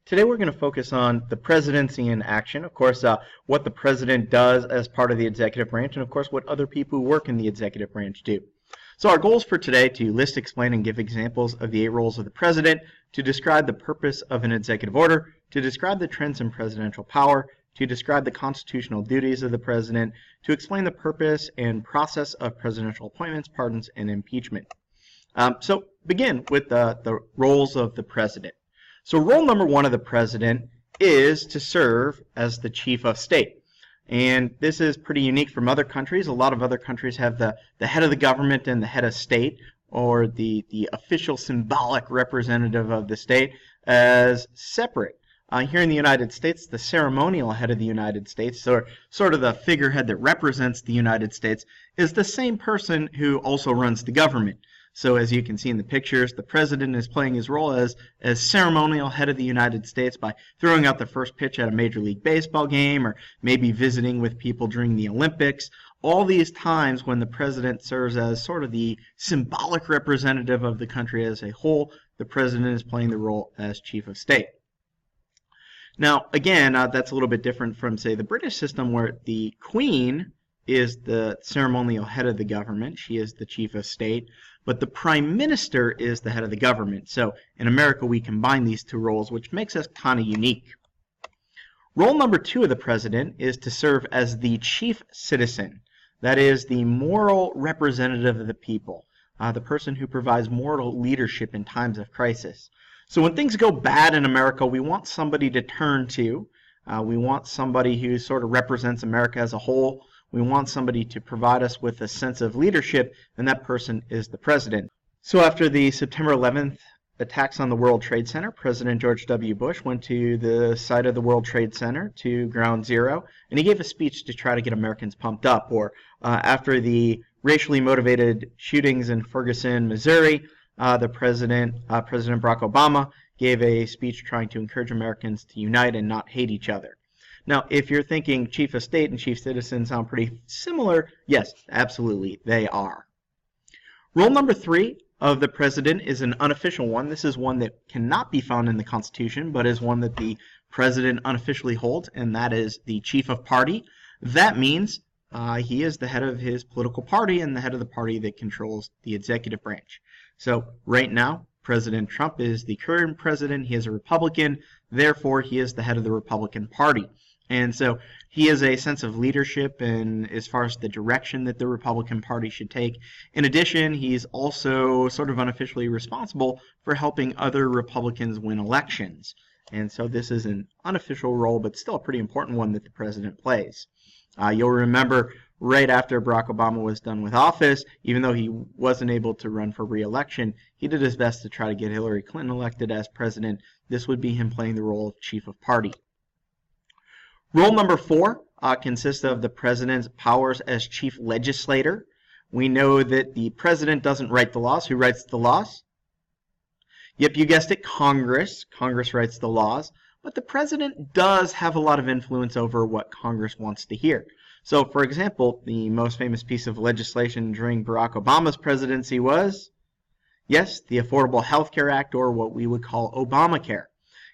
Today we're going to focus on the presidency in action, of course, what the president does as part of the executive branch, and of course what other people who work in the executive branch do. So our goals for today to list, explain, and give examples of the 8 roles of the president, to describe the purpose of an executive order, to describe the trends in presidential power, to describe the constitutional duties of the president, to explain the purpose and process of presidential appointments, pardons, and impeachment. So begin with the roles of the president. So role number 1 of the president is to serve as the chief of state. And this is pretty unique from other countries. A lot of other countries have the head of the government and the head of state, or the official symbolic representative of the state, as separate. Here in the United States, the ceremonial head of the United States, or sort of the figurehead that represents the United States, is the same person who also runs the government. So as you can see in the pictures, the president is playing his role as ceremonial head of the United States by throwing out the first pitch at a Major League Baseball game, or maybe visiting with people during the Olympics. All these times when the president serves as sort of the symbolic representative of the country as a whole, the president is playing the role as chief of state. Now, again, that's a little bit different from, say, the British system, where the Queen is the ceremonial head of the government. She is the chief of state, but the prime minister is the head of the government. So in America, we combine these 2 roles, which makes us kind of unique. Role number 2 of the president is to serve as the chief citizen. That is the moral representative of the people, the person who provides moral leadership in times of crisis. So when things go bad in America, we want somebody to turn to. We want somebody who sort of represents America as a whole. We want somebody to provide us with a sense of leadership, and that person is the president. So after the September 11th attacks on the World Trade Center, President George W. Bush went to the site of the World Trade Center, to Ground Zero, and he gave a speech to try to get Americans pumped up. Or after the racially motivated shootings in Ferguson, Missouri, President Barack Obama gave a speech trying to encourage Americans to unite and not hate each other. Now, if you're thinking chief of state and chief citizen sound pretty similar, yes, absolutely, they are. Role number 3 of the president is an unofficial one. This is one that cannot be found in the Constitution, but is one that the president unofficially holds, and that is the chief of party. That means he is the head of his political party and the head of the party that controls the executive branch. So right now, President Trump is the current president. He is a Republican. Therefore, he is the head of the Republican Party. And so he has a sense of leadership and as far as the direction that the Republican Party should take. In addition, he's also sort of unofficially responsible for helping other Republicans win elections. And so this is an unofficial role, but still a pretty important one that the president plays. You'll remember right after Barack Obama was done with office, even though he wasn't able to run for re-election, he did his best to try to get Hillary Clinton elected as president. This would be him playing the role of chief of party. Role number 4 consists of the president's powers as chief legislator. We know that the president doesn't write the laws. Who writes the laws? Yep, you guessed it, Congress. Congress writes the laws. But the president does have a lot of influence over what Congress wants to hear. So, for example, the most famous piece of legislation during Barack Obama's presidency was, yes, the Affordable Health Care Act, or what we would call Obamacare.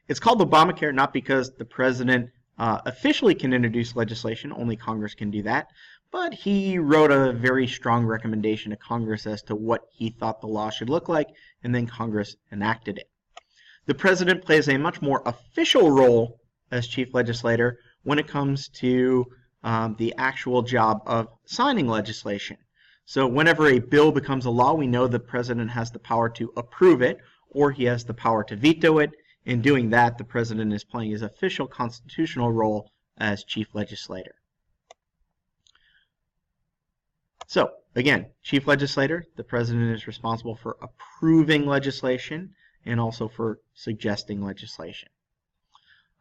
It's called Obamacare not because the president officially can introduce legislation, only Congress can do that, but he wrote a very strong recommendation to Congress as to what he thought the law should look like, and then Congress enacted it. The president plays a much more official role as chief legislator when it comes to the actual job of signing legislation. So whenever a bill becomes a law, we know the president has the power to approve it, or he has the power to veto it. In doing that, the president is playing his official constitutional role as chief legislator. So, again, chief legislator, the president is responsible for approving legislation and also for suggesting legislation.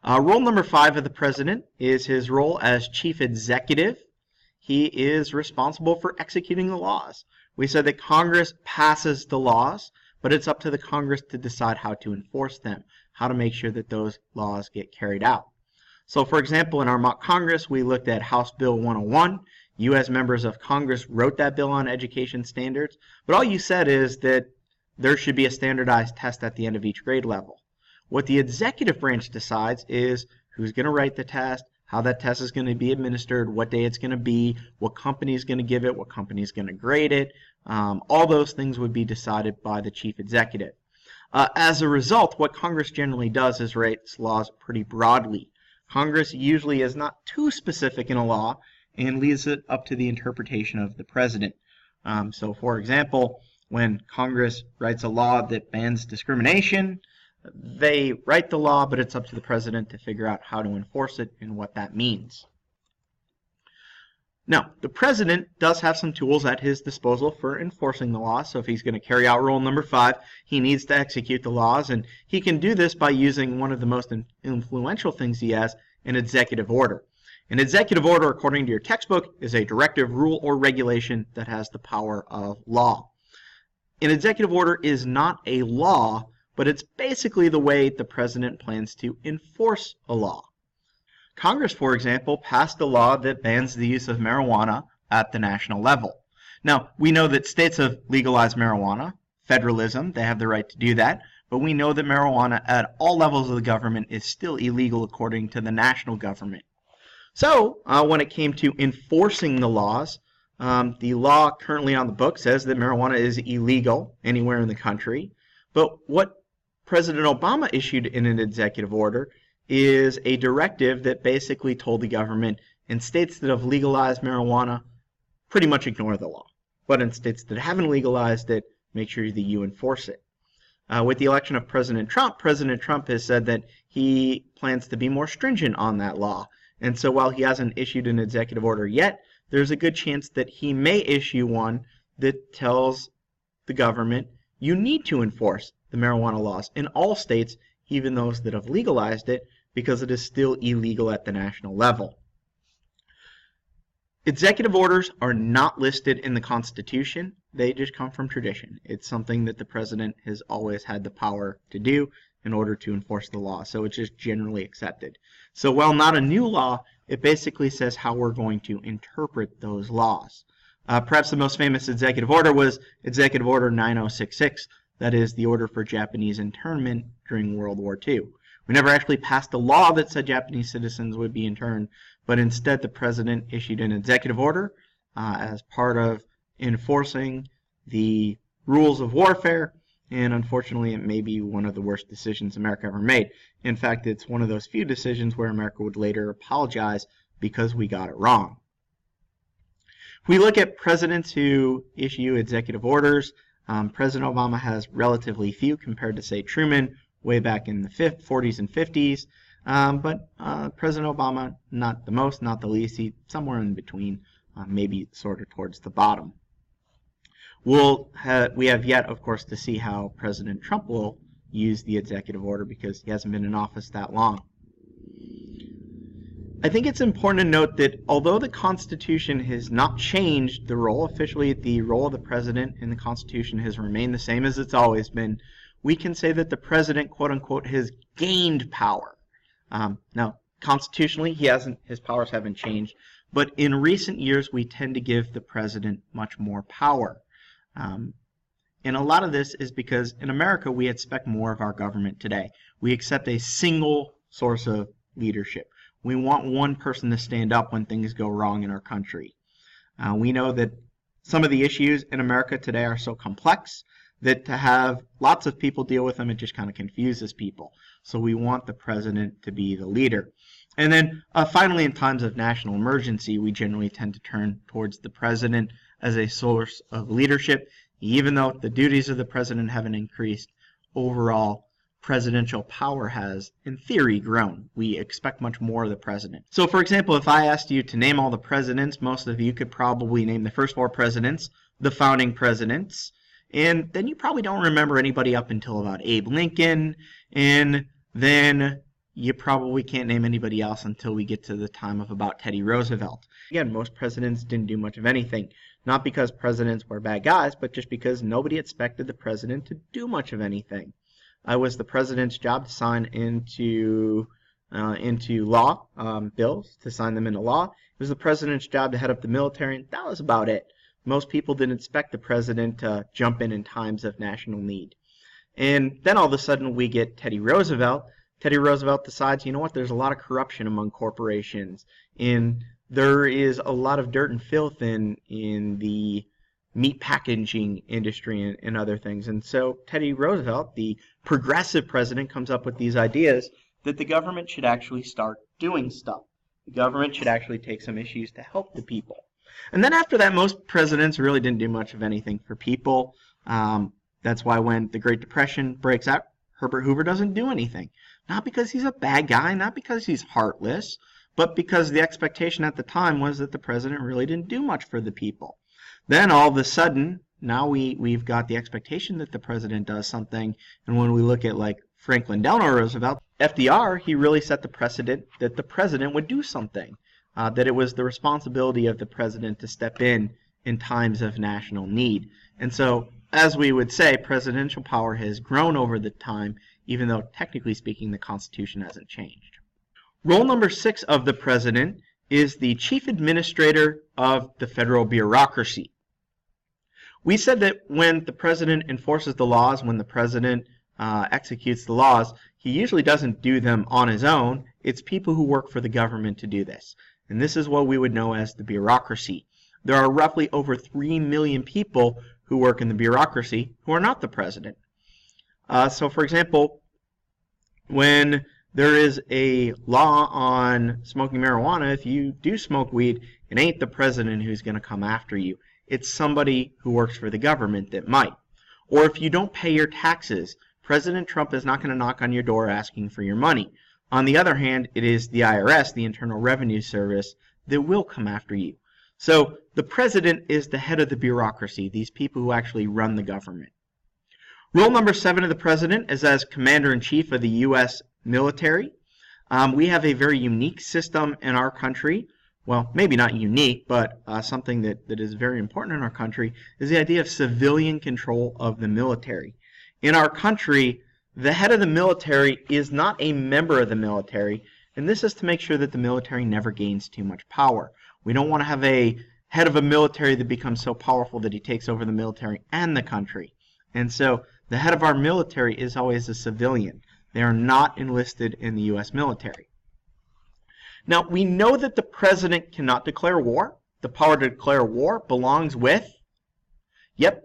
Role number 5 of the president is his role as chief executive. He is responsible for executing the laws. We said that Congress passes the laws, but it's up to the Congress to decide how to enforce them, how to make sure that those laws get carried out. So, for example, in our mock Congress, we looked at House Bill 101. You as members of Congress wrote that bill on education standards, but all you said is that there should be a standardized test at the end of each grade level. What the executive branch decides is who's going to write the test, how that test is going to be administered, what day it's going to be, what company is going to give it, what company is going to grade it. All those things would be decided by the chief executive. As a result, what Congress generally does is writes laws pretty broadly. Congress usually is not too specific in a law and leaves it up to the interpretation of the president. So, for example, when Congress writes a law that bans discrimination, they write the law, but it's up to the president to figure out how to enforce it and what that means. Now, the president does have some tools at his disposal for enforcing the law. So if he's going to carry out rule number 5, he needs to execute the laws, and he can do this by using one of the most influential things he has, an executive order. An executive order, according to your textbook, is a directive, rule, or regulation that has the power of law. An executive order is not a law, but it's basically the way the president plans to enforce a law. Congress, for example, passed a law that bans the use of marijuana at the national level. Now, we know that states have legalized marijuana, federalism, they have the right to do that, but we know that marijuana at all levels of the government is still illegal according to the national government. So, when it came to enforcing the laws, the law currently on the book says that marijuana is illegal anywhere in the country, but what President Obama issued in an executive order is a directive that basically told the government in states that have legalized marijuana, pretty much ignore the law. But in states that haven't legalized it, make sure that you enforce it. With the election of President Trump has said that he plans to be more stringent on that law. And so while he hasn't issued an executive order yet, there's a good chance that he may issue one that tells the government you need to enforce the marijuana laws in all states, even those that have legalized it, because it is still illegal at the national level. Executive orders are not listed in the Constitution. They just come from tradition. It's something that the president has always had the power to do in order to enforce the law. So it's just generally accepted. So while not a new law, it basically says how we're going to interpret those laws. Perhaps the most famous executive order was Executive Order 9066. That is the order for Japanese internment during World War II. We never actually passed a law that said Japanese citizens would be interned, but instead the president issued an executive order as part of enforcing the rules of warfare, and unfortunately it may be one of the worst decisions America ever made. In fact, it's one of those few decisions where America would later apologize because we got it wrong. If we look at presidents who issue executive orders, President Obama has relatively few compared to, say, Truman way back in the 40s and 50s. But President Obama, not the most, not the least, he's somewhere in between, maybe sort of towards the bottom. We have yet, of course, to see how President Trump will use the executive order because he hasn't been in office that long. I think it's important to note that although the Constitution has not changed the role, officially the role of the president in the Constitution has remained the same as it's always been, we can say that the president, quote unquote, has gained power. Now, constitutionally, his powers haven't changed, but in recent years, we tend to give the president much more power. And a lot of this is because in America, we expect more of our government today. We accept a single source of leadership. We want one person to stand up when things go wrong in our country. We know that some of the issues in America today are so complex that to have lots of people deal with them, it just kind of confuses people. So we want the president to be the leader. And then finally, in times of national emergency, we generally tend to turn towards the president as a source of leadership. Even though the duties of the president haven't increased, overall presidential power has, in theory, grown. We expect much more of the president. So, for example, if I asked you to name all the presidents, most of you could probably name the first 4 presidents, the founding presidents, and then you probably don't remember anybody up until about Abe Lincoln, and then you probably can't name anybody else until we get to the time of about Teddy Roosevelt. Again, most presidents didn't do much of anything. Not because presidents were bad guys, but just because nobody expected the president to do much of anything. It was the president's job to sign into law bills, to sign them into law. It was the president's job to head up the military, and that was about it. Most people didn't expect the president to jump in times of national need. And then all of a sudden we get Teddy Roosevelt. Teddy Roosevelt decides, you know what, there's a lot of corruption among corporations, and there is a lot of dirt and filth in the meat packaging industry and other things. And so Teddy Roosevelt, the progressive president, comes up with these ideas that the government should actually start doing stuff. The government should actually take some issues to help the people. And then after that, most presidents really didn't do much of anything for people. That's why when the Great Depression breaks out, Herbert Hoover doesn't do anything. Not because he's a bad guy, not because he's heartless, but because the expectation at the time was that the president really didn't do much for the people. Then all of a sudden, now we've got the expectation that the president does something, and when we look at like Franklin Delano Roosevelt, FDR, he really set the precedent that the president would do something, that it was the responsibility of the president to step in times of national need. And so, as we would say, presidential power has grown over the time, even though technically speaking the Constitution hasn't changed. Role number 6 of the president is the chief administrator of the federal bureaucracy. We said that when the president enforces the laws, when the president executes the laws, he usually doesn't do them on his own. It's people who work for the government to do this. And this is what we would know as the bureaucracy. There are roughly over 3 million people who work in the bureaucracy who are not the president. So for example, when there is a law on smoking marijuana, if you do smoke weed, it ain't the president who's going to come after you. It's somebody who works for the government that might. Or if you don't pay your taxes, President Trump is not going to knock on your door asking for your money. On the other hand, it is the IRS, the Internal Revenue Service, that will come after you. So the president is the head of the bureaucracy, these people who actually run the government. Role number 7 of the president is as commander-in-chief of the U.S. military. We have a very unique system in our country. Well, maybe not unique, but something that is very important in our country is the idea of civilian control of the military. In our country, the head of the military is not a member of the military, and this is to make sure that the military never gains too much power. We don't want to have a head of a military that becomes so powerful that he takes over the military and the country. And so the head of our military is always a civilian. They are not enlisted in the U.S. military. Now, we know that the president cannot declare war. The power to declare war belongs with,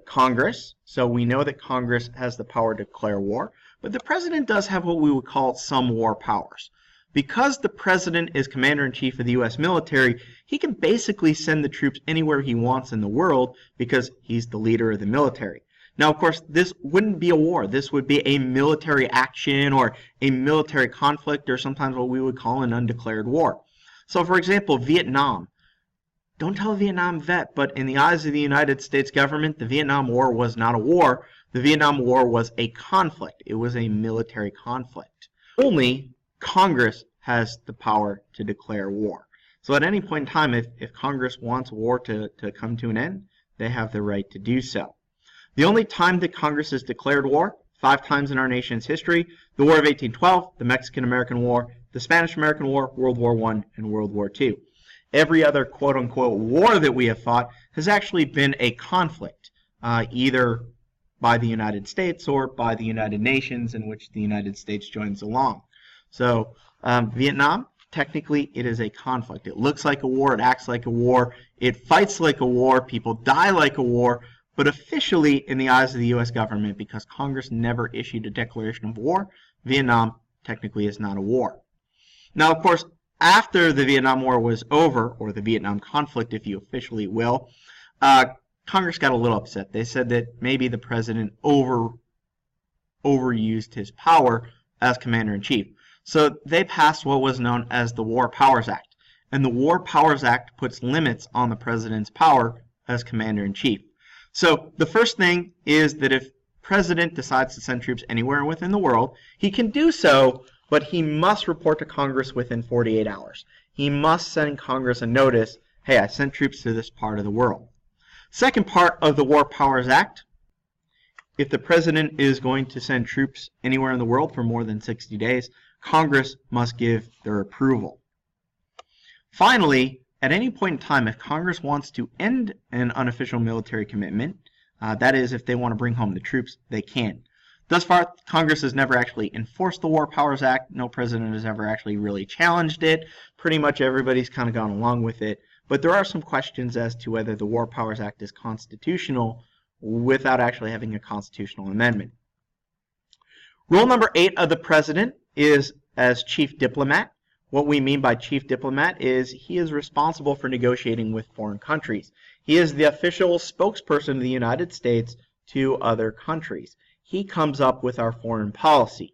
Congress. So we know that Congress has the power to declare war. But the president does have what we would call some war powers. Because the president is commander-in-chief of the U.S. military, he can basically send the troops anywhere he wants in the world because he's the leader of the military. Now, of course, this wouldn't be a war. This would be a military action or a military conflict or sometimes what we would call an undeclared war. So, for example, Vietnam. Don't tell a Vietnam vet, but in the eyes of the United States government, the Vietnam War was not a war. The Vietnam War was a conflict. It was a military conflict. Only Congress has the power to declare war. So at any point in time, if Congress wants war to come to an end, they have the right to do so. The only time that Congress has declared war, 5 times in our nation's history, the War of 1812, the Mexican-American War, the Spanish-American War, World War I, and World War II. Every other quote-unquote war that we have fought has actually been a conflict, either by the United States or by the United Nations, in which the United States joins along. So Vietnam, technically it is a conflict. It looks like a war, it acts like a war, it fights like a war, people die like a war, but officially in the eyes of the U.S. government, because Congress never issued a declaration of war, Vietnam technically is not a war. Now, of course, after the Vietnam War was over, or the Vietnam conflict, if you officially will, Congress got a little upset. They said that maybe the president overused his power as commander-in-chief. So they passed what was known as the War Powers Act. And the War Powers Act puts limits on the president's power as commander-in-chief. So the first thing is that if president decides to send troops anywhere within the world, he can do so, but he must report to Congress within 48 hours. He must send Congress a notice, hey, I sent troops to this part of the world. Second part of the War Powers Act, if the president is going to send troops anywhere in the world for more than 60 days, Congress must give their approval. Finally, at any point in time, if Congress wants to end an unofficial military commitment, that is, if they want to bring home the troops, they can. Thus far, Congress has never actually enforced the War Powers Act. No president has ever actually really challenged it. Pretty much everybody's kind of gone along with it. But there are some questions as to whether the War Powers Act is constitutional without actually having a constitutional amendment. Rule number 8 of the president is as chief diplomat. What we mean by chief diplomat is he is responsible for negotiating with foreign countries. He is the official spokesperson of the United States to other countries. He comes up with our foreign policy.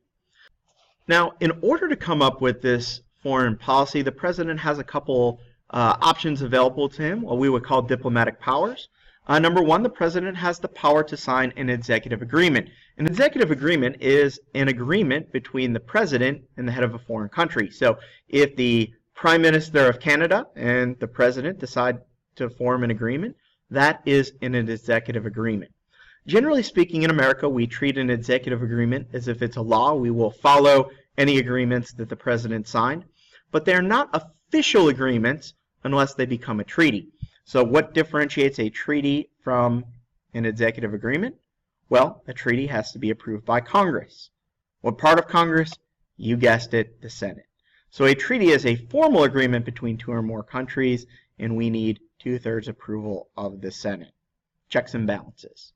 Now, in order to come up with this foreign policy, the president has a couple options available to him, what we would call diplomatic powers. Number one, the president has the power to sign an executive agreement. An executive agreement is an agreement between the president and the head of a foreign country. So if the Prime Minister of Canada and the president decide to form an agreement, that is an executive agreement. Generally speaking, in America, we treat an executive agreement as if it's a law. We will follow any agreements that the president signed, but they're not official agreements unless they become a treaty. So what differentiates a treaty from an executive agreement? Well, a treaty has to be approved by Congress. What part of Congress? You guessed it, the Senate. So a treaty is a formal agreement between two or more countries, and we need 2/3 approval of the Senate. Checks and balances.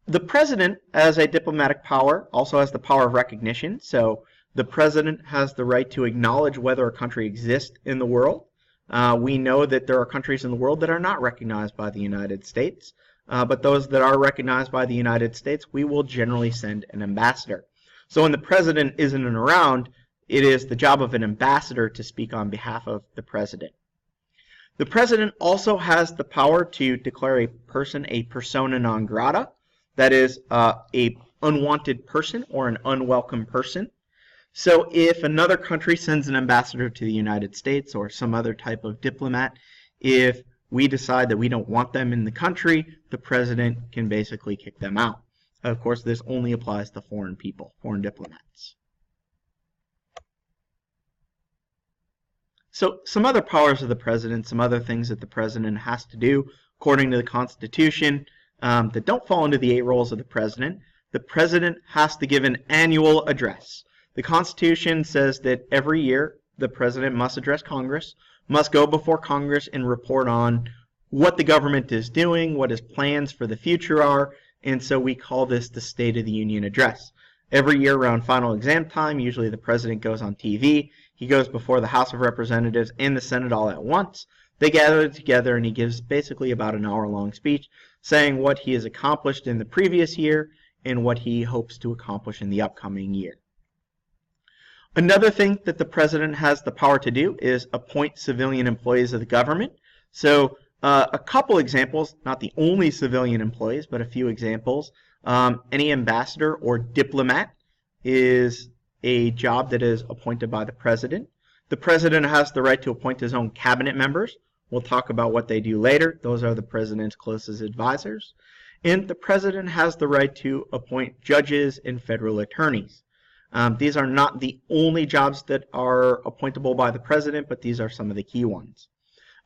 The president, as a diplomatic power, also has the power of recognition. So the president has the right to acknowledge whether a country exists in the world. We know that there are countries in the world that are not recognized by the United States, but those that are recognized by the United States, we will generally send an ambassador. So when the president isn't around, it is the job of an ambassador to speak on behalf of the president. The president also has the power to declare a person a persona non grata. That is a unwanted person or an unwelcome person. So if another country sends an ambassador to the United States or some other type of diplomat, if we decide that we don't want them in the country, the president can basically kick them out. Of course, this only applies to foreign people, foreign diplomats. So some other powers of the president, some other things that the president has to do according to the Constitution that don't fall into the 8 roles of the president. The president has to give an annual address. The Constitution says that every year the president must address Congress, must go before Congress and report on what the government is doing, what his plans for the future are, and so we call this the State of the Union Address. Every year around final exam time, usually the president goes on TV. He goes before the House of Representatives and the Senate all at once. They gather together and he gives basically about an hour-long speech saying what he has accomplished in the previous year and what he hopes to accomplish in the upcoming year. Another thing that the president has the power to do is appoint civilian employees of the government. So a couple examples, not the only civilian employees, but a few examples. Any ambassador or diplomat is a job that is appointed by the president. The president has the right to appoint his own cabinet members. We'll talk about what they do later. Those are the president's closest advisors. And the president has the right to appoint judges and federal attorneys. These are not the only jobs that are appointable by the president, but these are some of the key ones.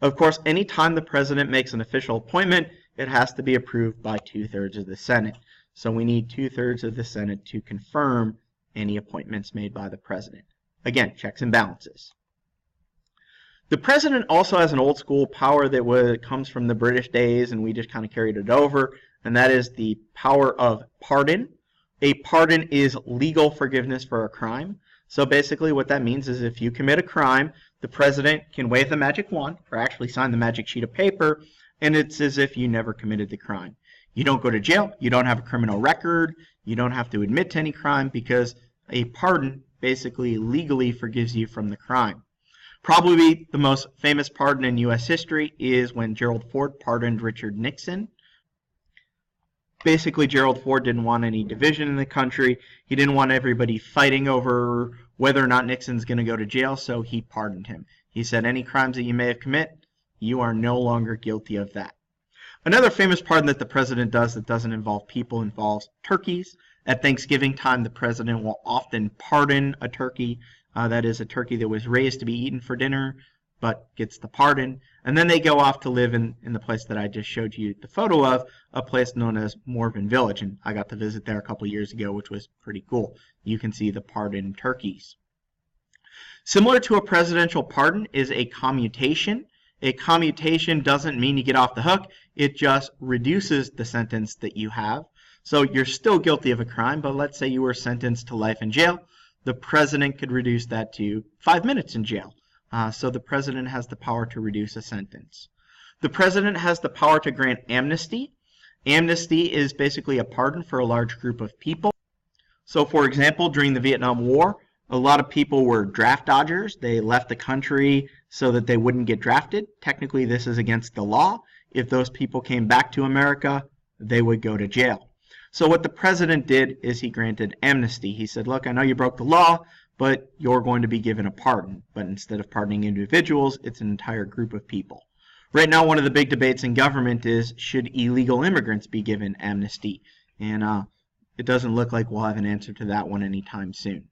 Of course, anytime the president makes an official appointment, it has to be approved by 2/3 of the Senate. So we need 2/3 of the Senate to confirm any appointments made by the president. Again, checks and balances. The president also has an old school power that comes from the British days, and we just kind of carried it over, and that is the power of pardon. A pardon is legal forgiveness for a crime. So basically what that means is if you commit a crime, the president can wave the magic wand, or actually sign the magic sheet of paper, and it's as if you never committed the crime. You don't go to jail, you don't have a criminal record, you don't have to admit to any crime, because a pardon basically legally forgives you from the crime. Probably the most famous pardon in U.S. history is when Gerald Ford pardoned Richard Nixon. Basically, Gerald Ford didn't want any division in the country. He didn't want everybody fighting over whether or not Nixon's going to go to jail, so he pardoned him. He said, any crimes that you may have committed, you are no longer guilty of that. Another famous pardon that the president does that doesn't involve people involves turkeys. At Thanksgiving time, the president will often pardon a turkey. That is a turkey that was raised to be eaten for dinner. but gets the pardon, and then they go off to live in the place that I just showed you the photo of, a place known as Morven Village, and I got to visit there a couple years ago, which was pretty cool. You can see the pardoned turkeys. Similar to a presidential pardon is a commutation. A commutation doesn't mean you get off the hook, it just reduces the sentence that you have. So you're still guilty of a crime, but let's say you were sentenced to life in jail. The president could reduce that to 5 minutes in jail. So the president has the power to reduce a sentence. The president has the power to grant amnesty. Amnesty is basically a pardon for a large group of people. So for example, during the Vietnam War, a lot of people were draft dodgers. They left the country so that they wouldn't get drafted. Technically, this is against the law. If those people came back to America, they would go to jail. So what the president did is he granted amnesty. He said, look, I know you broke the law, but you're going to be given a pardon. But instead of pardoning individuals, it's an entire group of people. Right now, one of the big debates in government is, should illegal immigrants be given amnesty? And it doesn't look like we'll have an answer to that one anytime soon.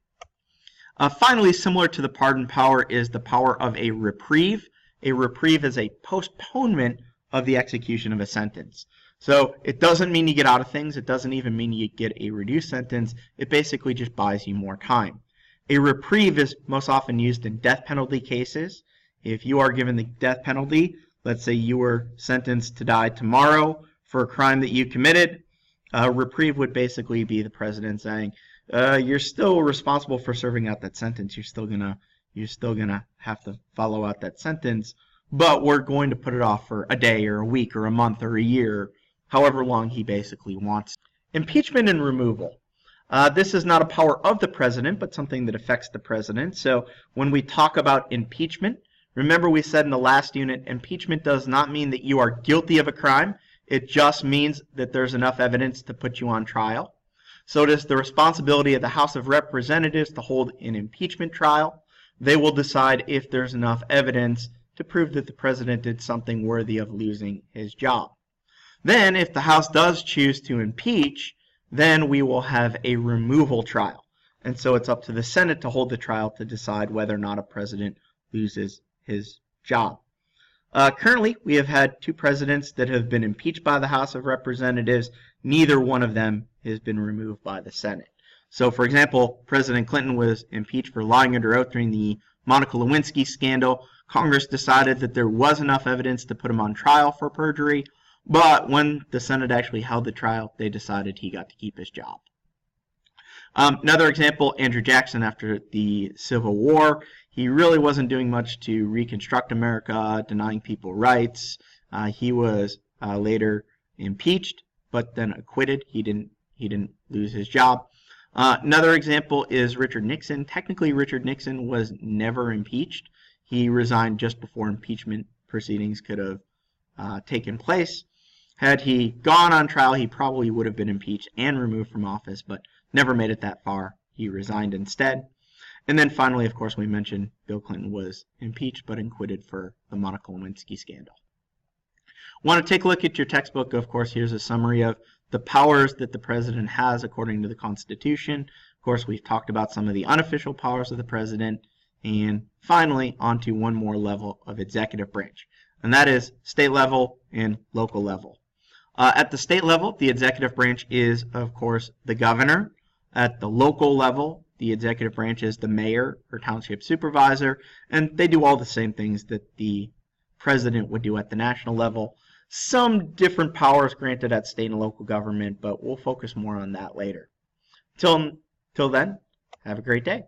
Finally, similar to the pardon power is the power of a reprieve. A reprieve is a postponement of the execution of a sentence. So it doesn't mean you get out of things. It doesn't even mean you get a reduced sentence. It basically just buys you more time. A reprieve is most often used in death penalty cases. If you are given the death penalty, let's say you were sentenced to die tomorrow for a crime that you committed, a reprieve would basically be the president saying, you're still responsible for serving out that sentence. You're still gonna have to follow out that sentence, but we're going to put it off for a day or a week or a month or a year, however long he basically wants. Impeachment and removal. This is not a power of the president, but something that affects the president. So when we talk about impeachment, remember we said in the last unit, impeachment does not mean that you are guilty of a crime. It just means that there's enough evidence to put you on trial. So it is the responsibility of the House of Representatives to hold an impeachment trial. They will decide if there's enough evidence to prove that the president did something worthy of losing his job. Then, if the House does choose to impeach, then we will have a removal trial. And so it's up to the Senate to hold the trial to decide whether or not a president loses his job. Currently, we have had 2 presidents that have been impeached by the House of Representatives. Neither one of them has been removed by the Senate. So, for example, President Clinton was impeached for lying under oath during the Monica Lewinsky scandal. Congress decided that there was enough evidence to put him on trial for perjury, but when the Senate actually held the trial, they decided he got to keep his job. Another example, Andrew Jackson after the Civil War. He really wasn't doing much to reconstruct America, denying people rights. He was later impeached, but then acquitted. He didn't lose his job. Another example is Richard Nixon. Technically, Richard Nixon was never impeached. He resigned just before impeachment proceedings could have taken place. Had he gone on trial, he probably would have been impeached and removed from office, but never made it that far. He resigned instead. And then finally, of course, we mentioned Bill Clinton was impeached but acquitted for the Monica Lewinsky scandal. Want to take a look at your textbook? Of course, here's a summary of the powers that the president has according to the Constitution. Of course, we've talked about some of the unofficial powers of the president. And finally, onto one more level of executive branch, and that is state level and local level. At the state level, the executive branch is, of course, the governor. At the local level, the executive branch is the mayor or township supervisor, and they do all the same things that the president would do at the national level. Some different powers granted at state and local government, but we'll focus more on that later. Till then, have a great day.